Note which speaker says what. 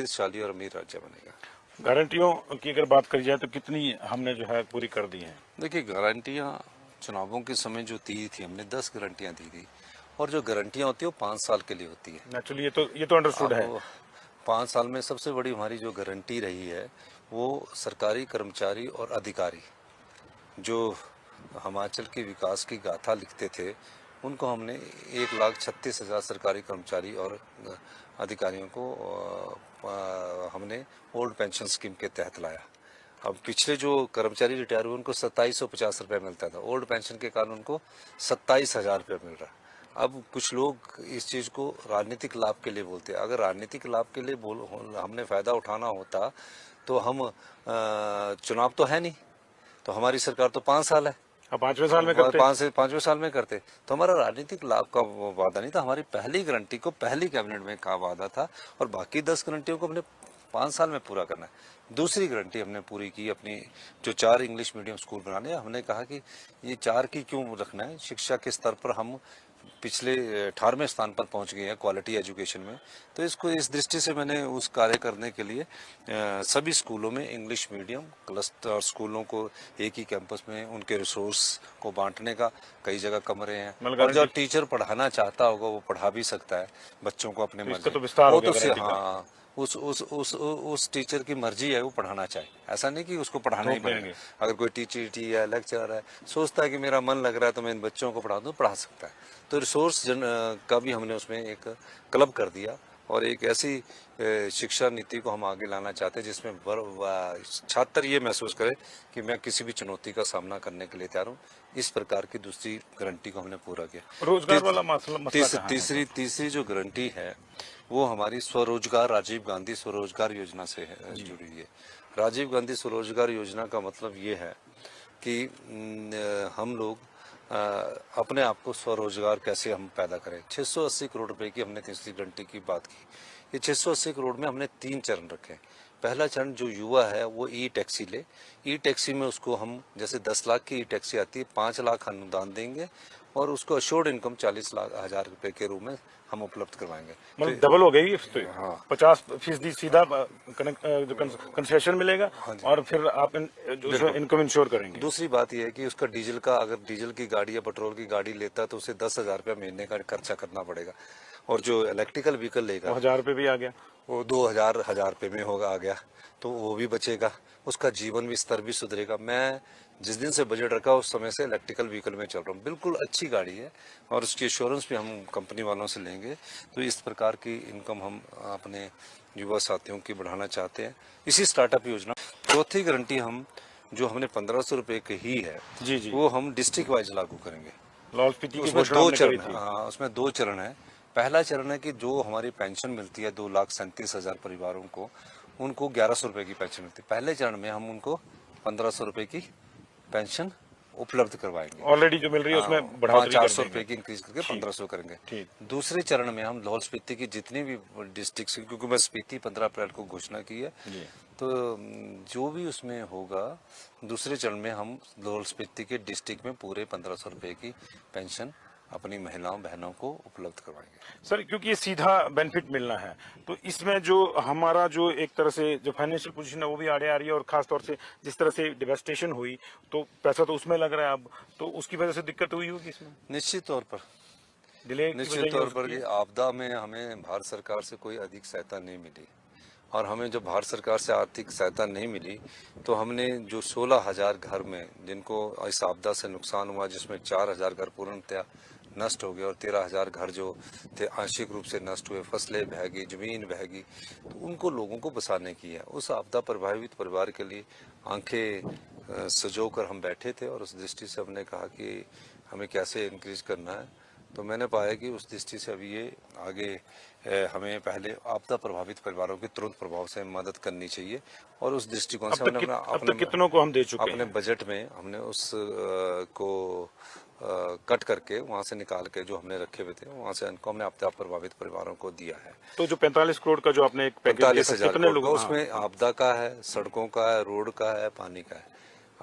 Speaker 1: शक्तिशाली और अमीर राज्य बनेगा।
Speaker 2: गारंटियों की अगर बात करी जाए तो कितनी हमने जो है पूरी कर दी हैं?
Speaker 1: देखिए, गारंटियां चुनावों के समय जो दी थी हमने 10 गारंटियां दी थी, और जो गारंटियां होती है वो 5 साल के लिए होती है।
Speaker 2: नेचुरली ये तो अंडरस्टूड है।
Speaker 1: अब 5 साल में सबसे बड़ी हमारी जो गारंटी रही है वो सरकारी कर्मचारी और अधिकारी जो हिमाचल के विकास की गाथा लिखते थे, उनको हमने 1,36,000 सरकारी कर्मचारी और अधिकारियों को हमने ओल्ड पेंशन स्कीम के तहत लाया। अब पिछले जो कर्मचारी रिटायर हुए उनको 2750 रुपये मिलता था, ओल्ड पेंशन के कारण उनको 27,000 रुपये मिल रहा है। अब कुछ लोग इस चीज़ को राजनीतिक लाभ के लिए बोलते हैं। अगर राजनीतिक लाभ के लिए हमने फ़ायदा उठाना होता तो हम चुनाव तो है नहीं, तो हमारी सरकार तो 5 साल है,
Speaker 2: अब 5वें साल में करते,
Speaker 1: 5वें साल में करते तो हमारा राजनीतिक लाभ का वादा नहीं था। हमारी पहली गारंटी को पहली कैबिनेट में का वादा था, और बाकी 10 गारंटियों को हमने 5 साल में पूरा करना है। दूसरी गारंटी हमने पूरी की अपनी जो 4 इंग्लिश मीडियम स्कूल बनाने, हमने कहा कि ये 4 की क्यों रखना है, शिक्षा के स्तर पर हम पिछले 18वें स्थान पर पहुंच गए हैं क्वालिटी एजुकेशन में। तो इसको इस दृष्टि से मैंने उस कार्य करने के लिए सभी स्कूलों में इंग्लिश मीडियम क्लस्टर स्कूलों को एक ही कैंपस में उनके रिसोर्स को बांटने का, कई जगह कमरे हैं, और जो टीचर पढ़ाना चाहता होगा वो पढ़ा भी सकता है बच्चों को अपने मर्जी।
Speaker 2: तो विस्तार हो गया
Speaker 1: तो
Speaker 2: गारंटी का।
Speaker 1: हाँ, उस टीचर की मर्जी है वो पढ़ाना चाहे, ऐसा नहीं कि उसको पढ़ाना ही पड़ेगा। अगर कोई टीचर है, लेक्चरर है, सोचता है कि मेरा मन लग रहा है तो मैं इन बच्चों को पढ़ा दूं, पढ़ा सकता है। तो रिसोर्स का भी हमने उसमें एक क्लब कर दिया, और एक ऐसी शिक्षा नीति को हम आगे लाना चाहते हैं जिसमें छात्र ये महसूस करे कि मैं किसी भी चुनौती का सामना करने के लिए तैयार हूँ। इस प्रकार की दूसरी गारंटी को हमने पूरा किया।
Speaker 2: रोजगार वाला मसला
Speaker 1: तीसरी जो गारंटी है वो हमारी स्वरोजगार, राजीव गांधी स्वरोजगार योजना से जुड़ी हुई है। राजीव गांधी स्वरोजगार योजना का मतलब ये है कि हम लोग अपने आप को स्वरोजगार कैसे हम पैदा करें। 680 करोड़ रुपए की हमने तीसरी गारंटी की बात की। ये 680 करोड़ में हमने 3 चरण रखे। पहला चरण जो युवा है वो ई टैक्सी ले, ई टैक्सी में उसको हम जैसे 10 लाख की ई टैक्सी आती है, 5 लाख अनुदान देंगे, और उसको अश्योर्ड इनकम 40,000 रुपए के रूप में हम उपलब्ध करवाएंगे।
Speaker 2: मतलब डबल हो गई।
Speaker 1: हाँ,
Speaker 2: 50% सीधा कंसेशन मिलेगा।
Speaker 1: हाँ,
Speaker 2: और फिर आप जो इनकम इंश्योर करेंगे।
Speaker 1: दूसरी बात यह है कि उसका डीजल का, अगर डीजल की गाड़ी या पेट्रोल की गाड़ी लेता है तो उसे 10,000 रुपया महीने का खर्चा करना पड़ेगा, और जो इलेक्ट्रिकल व्हीकल लेगा
Speaker 2: 1000 रुपये भी आ गया,
Speaker 1: वो 2,000 रुपये में होगा, आ गया, तो वो भी बचेगा, उसका जीवन भी स्तर भी सुधरेगा। मैं जिस दिन से बजट रखा उस समय से इलेक्ट्रिकल व्हीकल में चल रहा हूँ। बिल्कुल अच्छी गाड़ी है, और उसकी इंश्योरेंस भी हम कंपनी वालों से लेंगे। तो इस प्रकार की इनकम हम अपने युवा साथियों की बढ़ाना चाहते हैं, इसी स्टार्टअप योजना। चौथी गारंटी हम जो हमने 1500 रुपये की ही है
Speaker 2: जी,
Speaker 1: वो हम डिस्ट्रिक्ट वाइज लागू करेंगे।
Speaker 2: लाहौल स्पीति की
Speaker 1: उसमें
Speaker 2: घोषणा
Speaker 1: 2
Speaker 2: हमने
Speaker 1: चरण
Speaker 2: करी थी।
Speaker 1: हाँ, उसमें 2 चरण है। पहला चरण है कि जो हमारी पेंशन मिलती है 2,37,000 परिवारों को, उनको 1,100 रुपए की पेंशन मिलती है। पहले चरण में हम उनको 1,500 रुपए की पेंशन उपलब्ध करवाएंगे।
Speaker 2: ऑलरेडी जो मिल रही है उसमें बढ़ोतरी
Speaker 1: 400 रुपए की इंक्रीज करके 1,500 करेंगे। दूसरे चरण में हम लाहौल स्पीति की जितनी भी डिस्ट्रिक्ट, क्योंकि मैं स्पीति 15 अप्रैल को घोषणा की है, तो जो भी उसमें होगा दूसरे चरण में हम लाहौल स्पीति के डिस्ट्रिक्ट में पूरे 1,500 रुपए की पेंशन अपनी महिलाओं बहनों को उपलब्ध करवाएंगे।
Speaker 2: सर, क्योंकि ये सीधा बेनिफिट मिलना है, तो इसमें जो हमारा जो एक तरह से जो फाइनेंशियल पोजीशन है वो भी आड़े आ रही है, और खास तौर से जिस तरह से डिवेस्टेशन हुई तो पैसा तो उसमें लग रहा है अब, तो उसकी वजह से दिक्कत हुई होगी इसमें।
Speaker 1: निश्चित तौर पर कि आपदा में हमें भारत सरकार से कोई अधिक सहायता नहीं मिली, और हमें जब भारत सरकार से आर्थिक सहायता नहीं मिली तो हमने जो 16,000 घर में जिनको इस आपदा से नुकसान हुआ, जिसमें 4,000 घर पूर्णतया नष्ट हो गए और 13,000 घर जो थे आंशिक रूप से नष्ट हुए, फसलें बह गई, जमीन बह गई, तो उनको लोगों को बसाने की है। उस आपदा प्रभावित परिवार के लिए आंखें सजो कर हम बैठे थे, और उस दृष्टि से हमने कहा कि हमें कैसे इंक्रीज करना है। तो मैंने पाया कि उस दृष्टि से अभी ये आगे हमें पहले आपदा प्रभावित परिवारों की तुरंत प्रभाव से मदद करनी चाहिए, और उस दृष्टिकोण से हमने
Speaker 2: अपने कितनों को हम दे चुके
Speaker 1: अपने बजट में हमने उस को कट करके वहां से निकाल के जो हमने रखे हुए थे वहां से इनको हमने आपदा प्रभावित परिवारों को दिया है।
Speaker 2: तो जो 45 करोड़ का जो आपने एक पैकेज
Speaker 1: 45,000 करोड़ का, उसमें आपदा का है, सड़कों का है, रोड का है, पानी का है।